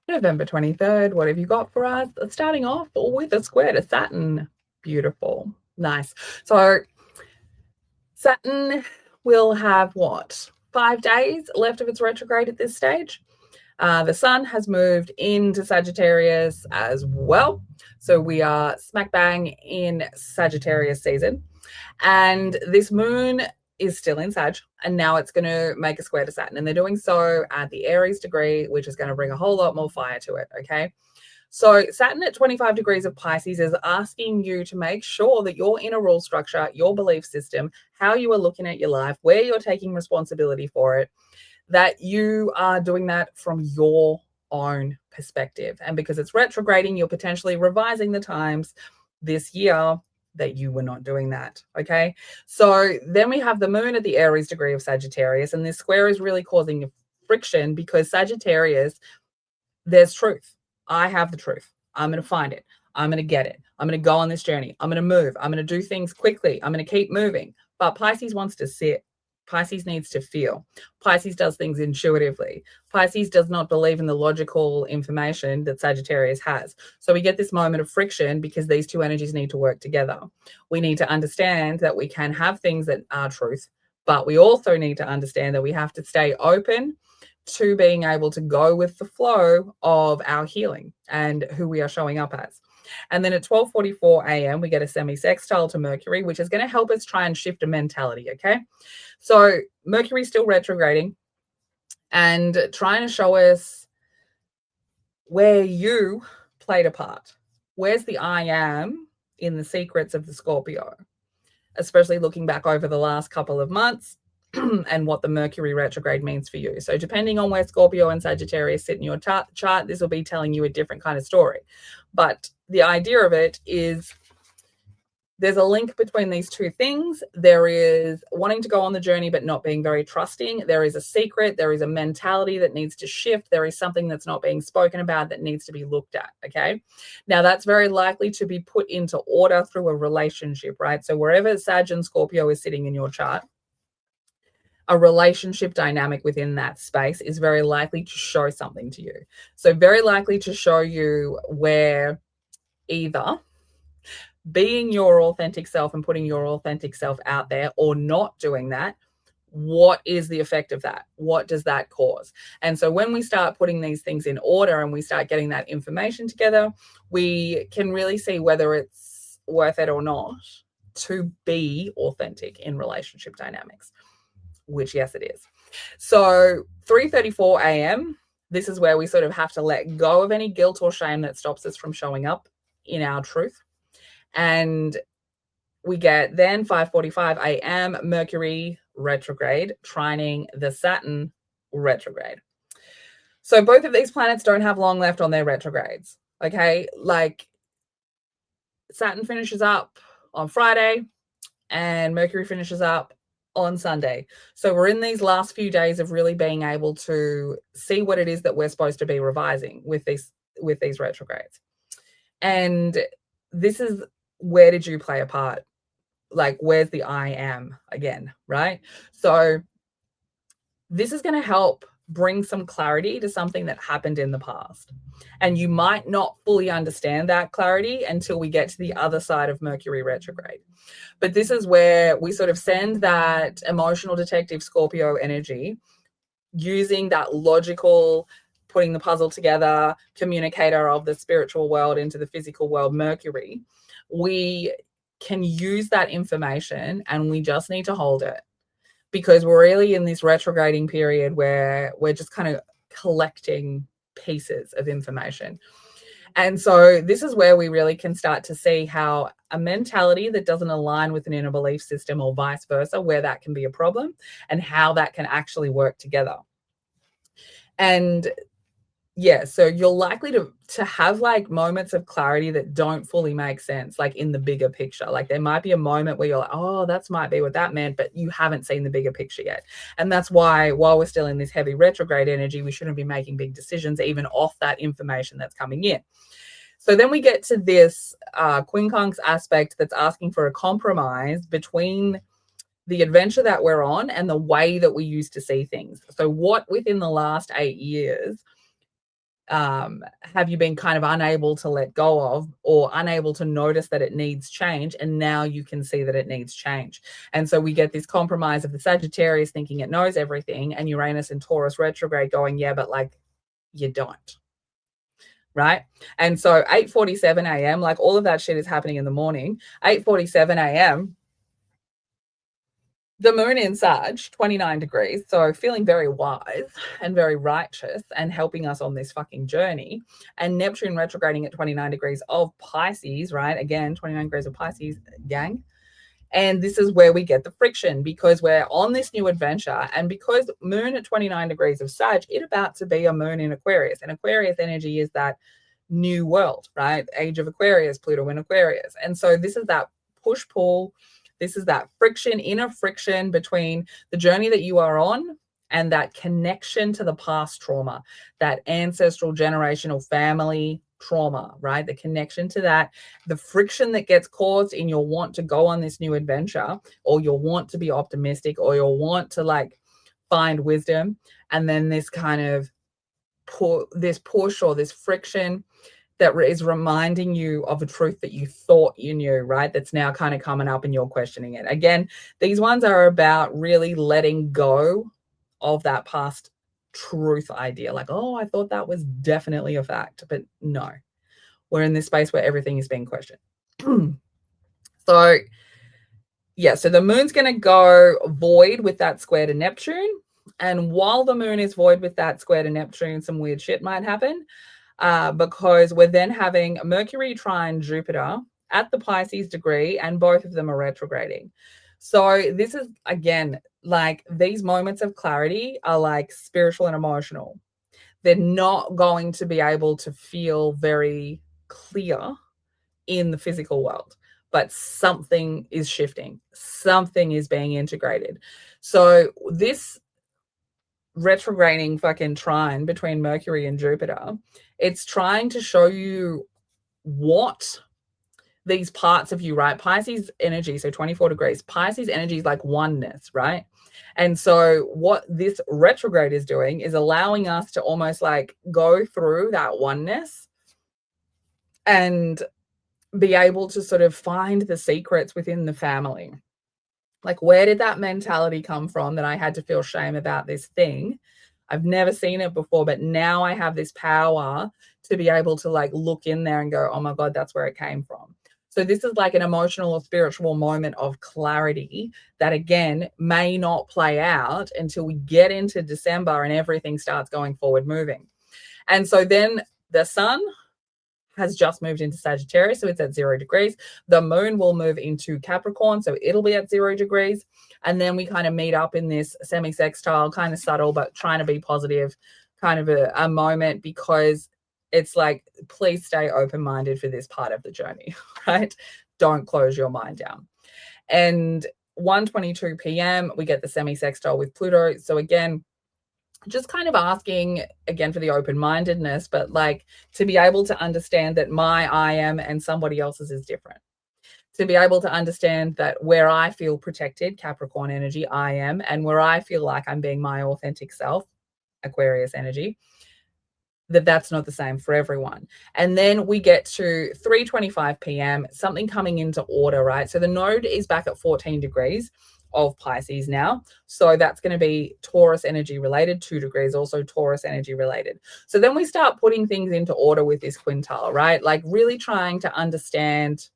November 23rd, what have you got for us? Starting off with a square to Saturn. Beautiful. Nice. So Saturn will have what? 5 days left of its retrograde at this stage. The sun has moved into Sagittarius as well. So we are smack bang in Sagittarius season. And this moon is still in Sag, and now it's going to make a square to Saturn. And they're doing so at the Aries degree, which is going to bring a whole lot more fire to it. Okay. So Saturn at 25 degrees of Pisces is asking you to make sure that your inner rule structure, your belief system, how you are looking at your life, where you're taking responsibility for it, that you are doing that from your own perspective. And because it's retrograding, you're potentially revising the times this year that you were not doing that. Okay. So then we have the moon at the Aries degree of Sagittarius, and this square is really causing friction because Sagittarius, there's truth. I have the truth. I'm going to find it. I'm going to get it. I'm going to go on this journey. I'm going to move. I'm going to do things quickly. I'm going to keep moving. But Pisces wants to sit. Pisces needs to feel. Pisces does things intuitively. Pisces does not believe in the logical information that Sagittarius has. So we get this moment of friction because these two energies need to work together. We need to understand that we can have things that are truth, but we also need to understand that we have to stay open to being able to go with the flow of our healing and who we are showing up as. And then at 12:44 a.m., we get a semi-sextile to Mercury, which is going to help us try and shift a mentality, okay? So Mercury's still retrograding and trying to show us where you played a part. Where's the I am in the secrets of the Scorpio? Especially looking back over the last couple of months and what the Mercury retrograde means for you. So depending on where Scorpio and Sagittarius sit in your chart, this will be telling you a different kind of story. But the idea of it is there's a link between these two things. There is wanting to go on the journey, but not being very trusting. There is a secret. There is a mentality that needs to shift. There is something that's not being spoken about that needs to be looked at. Okay. Now that's very likely to be put into order through a relationship, right? So wherever Sag and Scorpio is sitting in your chart, a relationship dynamic within that space is very likely to show something to you. So very likely to show you where either being your authentic self and putting your authentic self out there or not doing that, what is the effect of that? What does that cause? And so when we start putting these things in order and we start getting that information together, we can really see whether it's worth it or not to be authentic in relationship dynamics, which yes, it is. So 3:34 a.m., this is where we sort of have to let go of any guilt or shame that stops us from showing up in our truth. And we get then 5:45 a.m. Mercury retrograde trining the Saturn retrograde. So both of these planets don't have long left on their retrogrades. Okay, like Saturn finishes up on Friday and Mercury finishes up on Sunday. So we're in these last few days of really being able to see what it is that we're supposed to be revising with these retrogrades. And this is, where did you play a part? Like, where's the I am again, right? So this is going to help bring some clarity to something that happened in the past. And you might not fully understand that clarity until we get to the other side of Mercury retrograde. But this is where we sort of send that emotional detective Scorpio energy using that logical, putting the puzzle together, communicator of the spiritual world into the physical world, Mercury. We can use that information and we just need to hold it, because we're really in this retrograding period where we're just kind of collecting pieces of information. And so this is where we really can start to see how a mentality that doesn't align with an inner belief system or vice versa, where that can be a problem and how that can actually work together. And yeah, so you're likely to have like moments of clarity that don't fully make sense, like in the bigger picture. Like there might be a moment where you're like, oh, that's might be what that meant, but you haven't seen the bigger picture yet. And that's why, while we're still in this heavy retrograde energy, we shouldn't be making big decisions even off that information that's coming in. So then we get to this quincunx aspect that's asking for a compromise between the adventure that we're on and the way that we used to see things. So what within the last 8 years have you been kind of unable to let go of, or unable to notice that it needs change, and now you can see that it needs change? And so we get this compromise of the Sagittarius thinking it knows everything, and Uranus in Taurus retrograde going, yeah, but like you don't, right? And so 8:47 a.m., like all of that shit is happening in the morning. 8:47 a.m., the moon in Sag, 29 degrees, so feeling very wise and very righteous and helping us on this fucking journey. And Neptune retrograding at 29 degrees of Pisces, right? Again, 29 degrees of Pisces, gang. And this is where we get the friction, because we're on this new adventure. And because moon at 29 degrees of Sag, it's about to be a moon in Aquarius. And Aquarius energy is that new world, right? Age of Aquarius, Pluto in Aquarius. And so this is that push-pull. This is that friction, inner friction between the journey that you are on and that connection to the past trauma, that ancestral generational family trauma, right? The connection to that, the friction that gets caused in your want to go on this new adventure, or your want to be optimistic, or your want to like find wisdom. And then this kind of this push or this friction that is reminding you of a truth that you thought you knew, right? That's now kind of coming up and you're questioning it. Again, these ones are about really letting go of that past truth idea. Like, oh, I thought that was definitely a fact, but no, we're in this space where everything is being questioned. So yeah, so the moon's going to go void with that square to Neptune. And while the moon is void with that square to Neptune, some weird shit might happen. Because we're then having Mercury trine Jupiter at the Pisces degree, and both of them are retrograding. So this is, again, like these moments of clarity are like spiritual and emotional. They're not going to be able to feel very clear in the physical world, but something is shifting, something is being integrated. So this retrograding fucking trine between Mercury and Jupiter, it's trying to show you what these parts of you, right? Pisces energy, so 24 degrees, Pisces energy is like oneness, right? And so what this retrograde is doing is allowing us to almost like go through that oneness and be able to sort of find the secrets within the family. Like, where did that mentality come from that I had to feel shame about this thing? I've never seen it before, but now I have this power to be able to like look in there and go, oh my God, that's where it came from. So this is like an emotional or spiritual moment of clarity that, again, may not play out until we get into December and everything starts going forward moving. And so then the sun has just moved into Sagittarius, so it's at 0 degrees. The moon will move into Capricorn, so it'll be at 0 degrees. And then we kind of meet up in this semi-sextile, kind of subtle, but trying to be positive, kind of a moment, because it's like, please stay open-minded for this part of the journey, right? Don't close your mind down. And 1:22 p.m., we get the semi-sextile with Pluto. So again, just kind of asking again for the open-mindedness, but like to be able to understand that my I am and somebody else's is different. To be able to understand that where I feel protected, Capricorn energy, I am, and where I feel like I'm being my authentic self, Aquarius energy, that's not the same for everyone. And then we get to 3:25 p.m., something coming into order, right? So the node is back at 14 degrees of Pisces now. So that's going to be Taurus energy related, 2 degrees, also Taurus energy related. So then we start putting things into order with this quintile, right? Like really trying to understand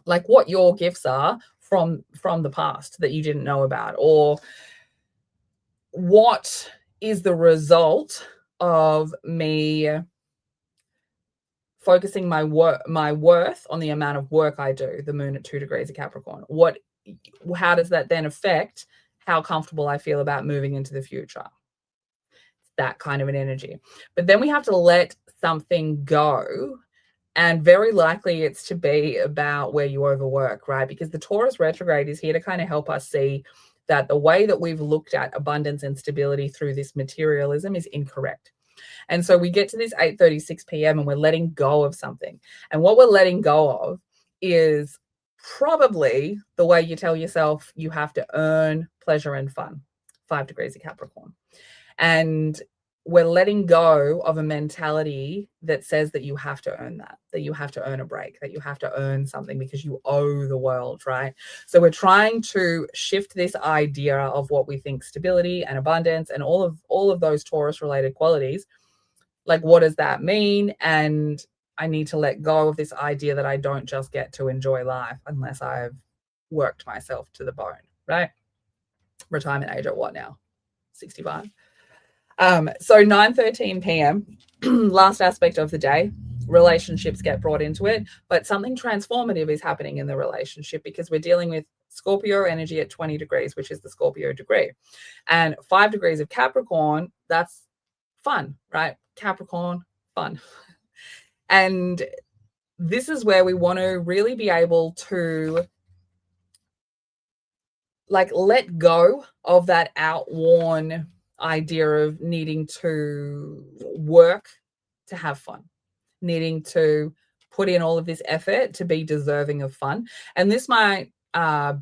like what your gifts are from the past that you didn't know about, or what is the result of me focusing my worth on the amount of work I do, the moon at 2 degrees of Capricorn. How does that then affect how comfortable I feel about moving into the future? That kind of an energy. But then we have to let something go. And very likely it's to be about where you overwork, right? Because the Taurus retrograde is here to kind of help us see that the way that we've looked at abundance and stability through this materialism is incorrect. And so we get to this 8:36 p.m. and we're letting go of something. And what we're letting go of is probably the way you tell yourself you have to earn pleasure and fun, 5 degrees of Capricorn. And we're letting go of a mentality that says that you have to earn that you have to earn a break, that you have to earn something because you owe the world, right? So we're trying to shift this idea of what we think stability and abundance and all of those Taurus related qualities. Like, what does that mean? And I need to let go of this idea that I don't just get to enjoy life unless I've worked myself to the bone, right? Retirement age at what now? 65. So 9:13 p.m., last aspect of the day, relationships get brought into it, but something transformative is happening in the relationship because we're dealing with Scorpio energy at 20 degrees, which is the Scorpio degree. And 5 degrees of Capricorn, that's fun, right? Capricorn, fun. And this is where we want to really be able to like let go of that outworn idea of needing to work to have fun, needing to put in all of this effort to be deserving of fun. And this might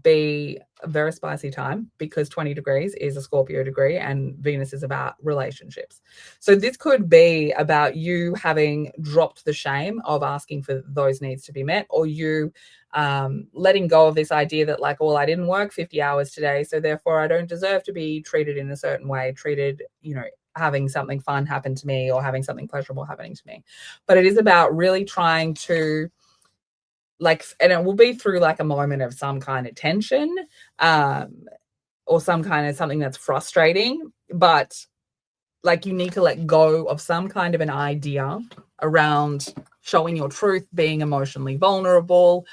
be a very spicy time because 20 degrees is a Scorpio degree and Venus is about relationships. So this could be about you having dropped the shame of asking for those needs to be met, or you letting go of this idea that like, well, I didn't work 50 hours today, so therefore I don't deserve to be treated in a certain way, treated, having something fun happen to me or having something pleasurable happening to me. But it is about really trying to and it will be through like a moment of some kind of tension, or some kind of something that's frustrating, but like you need to let go of some kind of an idea around showing your truth, being emotionally vulnerable,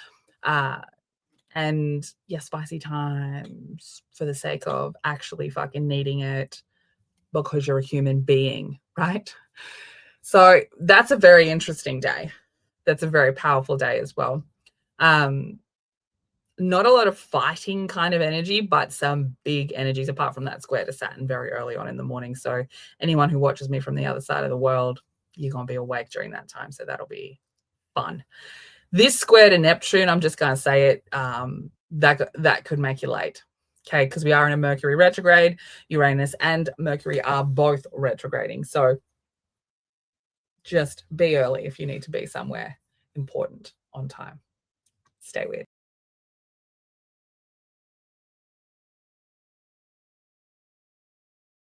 and spicy times for the sake of actually fucking needing it because you're a human being, right? So that's a very interesting day. That's a very powerful day as well. Not a lot of fighting kind of energy, but some big energies apart from that square to Saturn very early on in the morning. So anyone who watches me from the other side of the world, you're going to be awake during that time. So that'll be fun. This square to Neptune, I'm just going to say it, that could make you late. Okay, because we are in a Mercury retrograde. Uranus and Mercury are both retrograding. So just be early if you need to be somewhere important on time. Stay weird.